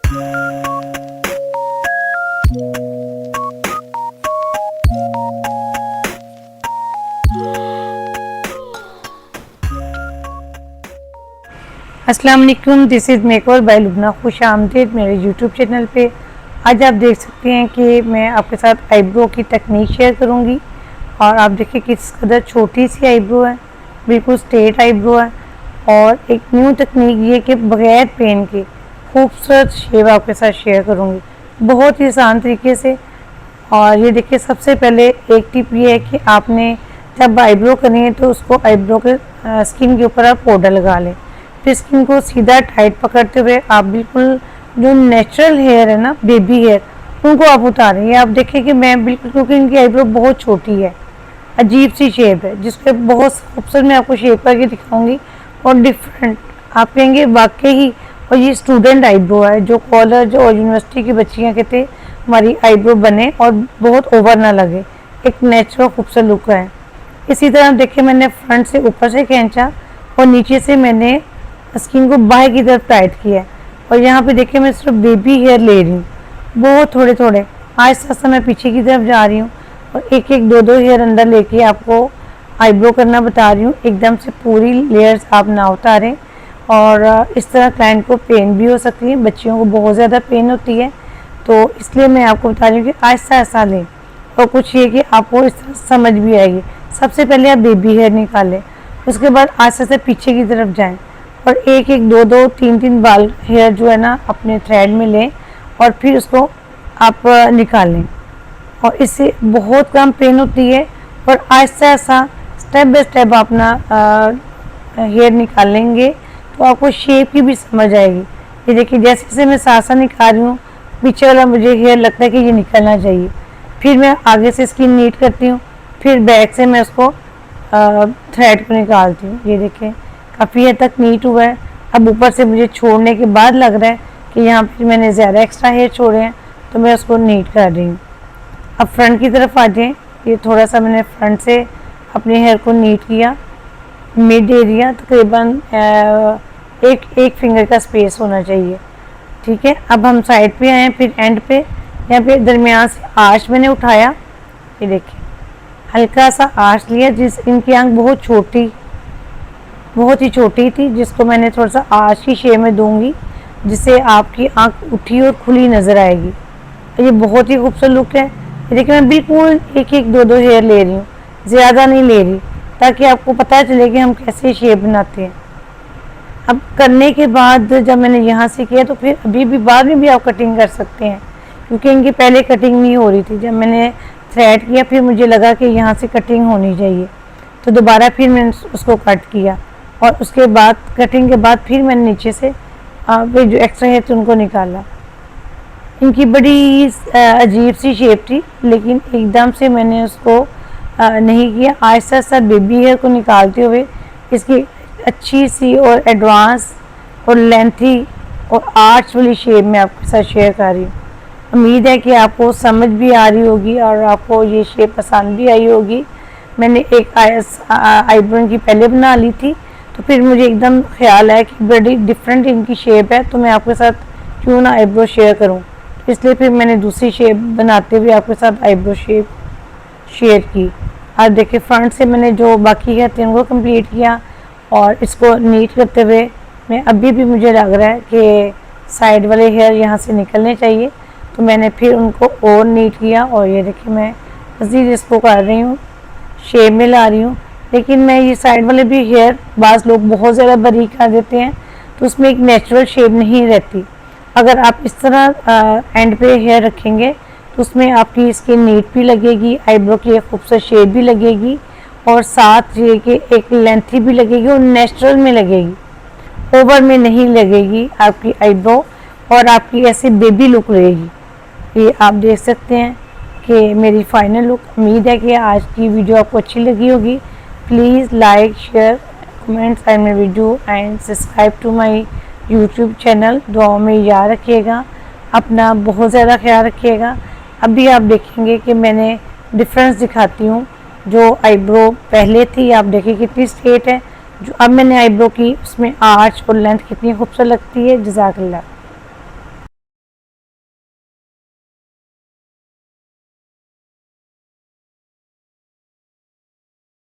अस्सलाम वालेकुम, this is makeover by Lubna. खुश आमदीद मेरे यूट्यूब चैनल पे। आज आप देख सकते हैं कि मैं आपके साथ आईब्रो की टेक्निक शेयर करूंगी। और आप देखिए किस कदर छोटी सी आईब्रो है, बिल्कुल स्ट्रेट आईब्रो है। और एक न्यू टेक्निक ये कि बगैर पेन के खूबसूरत शेप आपके साथ शेयर करूंगी, बहुत ही आसान तरीके से। और ये देखिए, सबसे पहले एक टिप ये है कि आपने जब आईब्रो करनी है तो उसको आईब्रो के स्किन के ऊपर आप पाउडर लगा लें। फिर स्किन को सीधा टाइट पकड़ते हुए आप बिल्कुल जो नेचुरल हेयर है ना, बेबी हेयर, उनको आप उतारें। ये आप देखें कि मैं बिल्कुल, क्योंकि इनकी आईब्रो बहुत छोटी है, अजीब सी शेप है, जिसके बहुत खूबसूरत मैं आपको शेप करके दिखाऊंगी और डिफरेंट। आप कहेंगे वाकई ही। और ये स्टूडेंट आईब्रो है, जो कॉलेज और यूनिवर्सिटी की बच्चियाँ कहते हमारी आईब्रो बने और बहुत ओवर ना लगे, एक नेचुरल खूबसूरत लुक है। इसी तरह देखिए, मैंने फ्रंट से ऊपर से खींचा और नीचे से मैंने स्किन को बाहर की तरफ टाइट किया है। और यहाँ पे देखिए, मैं सिर्फ बेबी हेयर ले रही हूँ, बहुत थोड़े थोड़े। आहिस्ता आहिस्ता मैं पीछे की तरफ जा रही हूँ और एक एक दो दो हेयर अंदर लेके आपको आईब्रो करना बता रही हूँ। एकदम से पूरी लेयर्स आप ना उतारें। और इस तरह क्लाइंट को पेन भी हो सकती है, बच्चियों को बहुत ज़्यादा पेन होती है, तो इसलिए मैं आपको बता रही हूँ कि आहिस्ता आहिस्ता लें। और कुछ ये कि आपको इस तरह समझ भी आएगी। सबसे पहले आप बेबी हेयर निकालें, उसके बाद आहिस्ता से पीछे की तरफ जाएं और एक एक दो दो तीन तीन बाल हेयर जो है ना अपने थ्रेड में लें और फिर उसको आप निकालें। और इससे बहुत कम पेन होती है। और Aahista Aahista step by step अपना हेयर निकालेंगे तो आपको शेप की भी समझ आएगी। ये देखिए, जैसे जैसे मैं सासा निकाल रही हूँ, पीछे वाला मुझे हेयर लगता है कि ये निकलना चाहिए। फिर मैं आगे से स्किन नीट करती हूँ, फिर बैक से मैं उसको थ्रेड को निकालती हूँ। ये देखिए, काफ़ी हद तक नीट हुआ है। अब ऊपर से मुझे छोड़ने के बाद लग रहा है कि यहाँ पर मैंने ज़्यादा एक्स्ट्रा हेयर छोड़े हैं, तो मैं उसको नीट कर रही हूँ। अब फ्रंट की तरफ आ जाएँ। ये थोड़ा सा मैंने फ्रंट से अपने हेयर को नीट किया, मिड एरिया तकरीबन एक फिंगर का स्पेस होना चाहिए। ठीक है, अब हम साइड पे आए, फिर एंड पे यहाँ पे दरमियान से आर्च मैंने उठाया। ये देखिए, हल्का सा आर्च लिया, जिस इनकी आंख बहुत ही छोटी थी, जिसको मैंने थोड़ा सा आर्च की शेप में दूंगी, जिससे आपकी आंख उठी और खुली नज़र आएगी। ये बहुत ही खूबसूरत लुक है। ये देखिए, मैं बिल्कुल एक एक दो दो हेयर ले रही हूँ, ज़्यादा नहीं ले रही, ताकि आपको पता चले कि हम कैसे शेप बनाते हैं। अब करने के बाद जब मैंने यहाँ से किया, तो फिर अभी भी बाद में भी आप कटिंग कर सकते हैं, क्योंकि इनकी पहले कटिंग नहीं हो रही थी। जब मैंने थ्रेड किया, फिर मुझे लगा कि यहाँ से कटिंग होनी चाहिए, तो दोबारा फिर मैंने उसको कट किया। और उसके बाद कटिंग के बाद फिर मैंने नीचे से वे जो एक्स्ट्रा हेयर थे उनको निकाला। इनकी बड़ी अजीब सी शेप थी, लेकिन एकदम से मैंने उसको नहीं किया। आहिस्ता आहिस्ता बेबी हेयर को निकालते हुए इसकी अच्छी सी और एडवांस और लेंथी और आर्च वाली शेप में आपके साथ शेयर कर रही हूँ। उम्मीद है कि आपको समझ भी आ रही होगी और आपको ये शेप पसंद भी आई होगी। मैंने एक आईब्रो की पहले बना ली थी, तो फिर मुझे एकदम ख्याल आया कि बड़ी डिफरेंट इनकी शेप है, तो मैं आपके साथ क्यों ना आईब्रो शेयर करूं। इसलिए फिर मैंने दूसरी शेप बनाते हुए आपके साथ आईब्रो शेप शेयर की। आप देखिए, फ्रंट से मैंने जो बाकी है उनको कंप्लीट किया और इसको नीट करते हुए मैं अभी भी मुझे लग रहा है कि साइड वाले हेयर यहाँ से निकलने चाहिए, तो मैंने फिर उनको और नीट किया। और ये देखिए, मैं मज़ीद इसको कर रही हूँ, शेप में ला रही हूँ। लेकिन मैं ये साइड वाले भी हेयर, बाज़ लोग बहुत ज़्यादा बारीक कर देते हैं, तो उसमें एक नेचुरल शेप नहीं रहती। अगर आप इस तरह एंड पे हेयर रखेंगे, तो उसमें आपकी स्किन नीट भी लगेगी, आईब्रो की एक खूबसूरत शेप भी लगेगी, और साथ ये कि एक लेंथी भी लगेगी और नेचुरल में लगेगी, ओवर में नहीं लगेगी आपकी आईब्रो, और आपकी ऐसी बेबी लुक रहेगी। ये आप देख सकते हैं कि मेरी फाइनल लुक। उम्मीद है कि आज की वीडियो आपको अच्छी लगी होगी। Please like, share, comments and my video and subscribe to my YouTube channel. दुआओं में याद रखिएगा, अपना बहुत ज़्यादा ख्याल रखिएगा। अभी आप देखेंगे कि मैंने डिफरेंस दिखाती हूँ। जो आईब्रो पहले थी, आप देखिए कितनी स्ट्रेट है, जो अब मैंने आईब्रो की उसमें आर्च और लेंथ कितनी खूबसूरत लगती है। जज़ाकल्लाह।